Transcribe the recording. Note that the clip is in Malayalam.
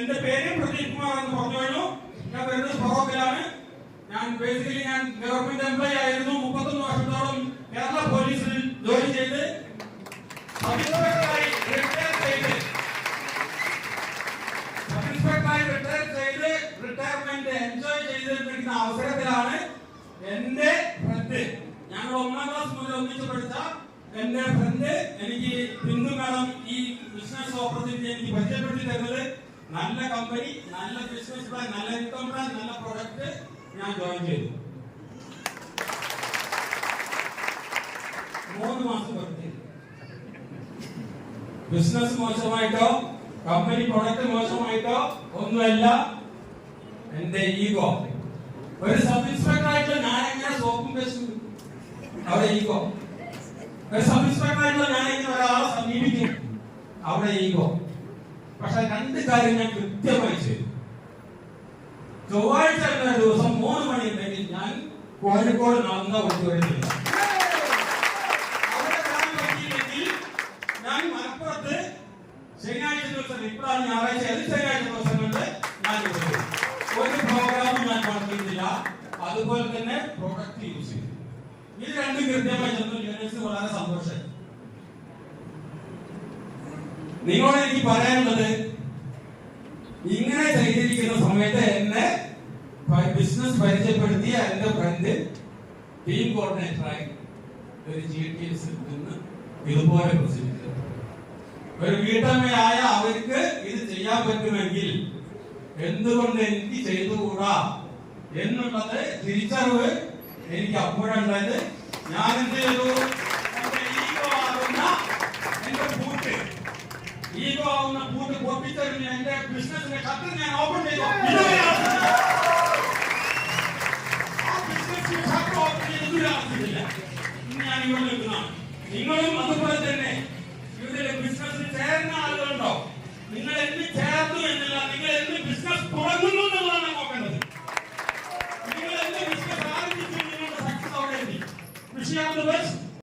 എന്റെ പേര് പ്രദീപ് കുമാർ എന്ന് പറഞ്ഞു കഴിഞ്ഞു. ഞാൻ വരുന്നത് ഫറോക്കിലാണ്. ഞാൻ ഗവൺമെന്റ് എംപ്ലോയി ആയിരുന്നു. 31 വർഷത്തോളം കേരള പോലീസിൽ ജോലി ചെയ്ത് റിട്ടയർമെന്റ് എൻജോയ് ചെയ്തിരിക്കുന്ന അവസരത്തിലാണ് എന്റെ ഫ്രണ്ട്, ഞങ്ങൾ 1ാം ക്ലാസ് മുതൽ ഒന്നിച്ച് പഠിച്ച എന്റെ ഫ്രണ്ട് എനിക്ക് ബിന്ദു മാഡം ഈ ബിസിനസ് ഓപ്പർച്യൂണിറ്റി എനിക്ക് പരിചയപ്പെടുത്തി തരുന്നത്. നല്ല കമ്പനി, നല്ല ബിസിനസ് പ്ലാൻ, നല്ല ഇൻകം പ്ലാൻ, നല്ല പ്രൊഡക്റ്റ് ഞാൻ ജോയിൻ ചെയ്തു. 3 മാസം വർക്ക്. ബിസിനസ് മോശമായിട്ടോ കമ്പനി പ്രൊഡക്റ്റ് മോശമായിട്ടോ ഒന്നുമല്ല, എന്റെ ഈഗോ. ഒരു സബ് ഇൻസ്പെക്ടർ ആയിട്ട് ഞാൻ എങ്ങനെ സോപ്പും പേസ്റ്റും അവിടെ ഈഗോ. ഒരു സബ് ഇൻസ്പെക്ടർ ആയിട്ട് ഞാൻ എങ്ങനെ ഒരാളെ സമീപിക്കും അവിടെ ഈഗോ. പക്ഷെ 2 കാര്യം ഞാൻ കൃത്യമായി ചെയ്തു. ചൊവ്വാഴ്ച ദിവസം 3 മണി ഉണ്ടെങ്കിൽ ഞാൻ കോഴിക്കോട് നടന്ന കൊണ്ടുവരുന്നില്ല. അവിടെ കാണാൻ പറ്റിയില്ലെങ്കിൽ ഞാൻ മലപ്പുറത്ത് ശനിയാഴ്ച ദിവസം, ഇപ്പോഴാണ് ഞായറാഴ്ച, ശനിയാഴ്ച ദിവസങ്ങളിൽ ഞാൻ ഒരു പ്രോഗ്രാമും ഞാൻ നടത്തിയിട്ടില്ല. അതുപോലെ തന്നെ പ്രൊഡക്റ്റ് യൂസ് ചെയ്തു. ഇത് 2 കൃത്യമായി ചെന്നു. യൂണിവേഴ്സിറ്റി വളരെ സന്തോഷം. നിങ്ങളോട് എനിക്ക് പറയാനുള്ളത്, ഇങ്ങനെ ചെയ്തിരിക്കുന്ന സമയത്ത് എന്നെ ബിസിനസ് പരിചയപ്പെടുത്തിയ എന്റെ ഫ്രണ്ട് ടീം കോർഡിനേറ്ററായി ഒരു GTS നിന്ന് ഇതുപോലെ പ്രസിദ്ധിച്ചു. ഒരു വീട്ടമ്മയായ അവർക്ക് ഇത് ചെയ്യാൻ പറ്റുമെങ്കിൽ എന്തുകൊണ്ട് എനിക്ക് ചെയ്തുകൂടാ എന്നുള്ളത് തിരിച്ചറിവ് എനിക്ക് അപ്പോഴുണ്ടായത്. ഞാൻ എന്ത് ചെയ്തു? ഈഗോ ആവുന്ന പൂട്ട് പൊട്ടിച്ചെറിഞ്ഞ് എന്റെ ബിസിനസിന്റെ ഷട്ടർ ഞാൻ ഓപ്പൺ ചെയ്തു. ഞാൻ ഇവിടെ നിൽക്കുന്നതാണ്. നിങ്ങളും അതുപോലെ തന്നെ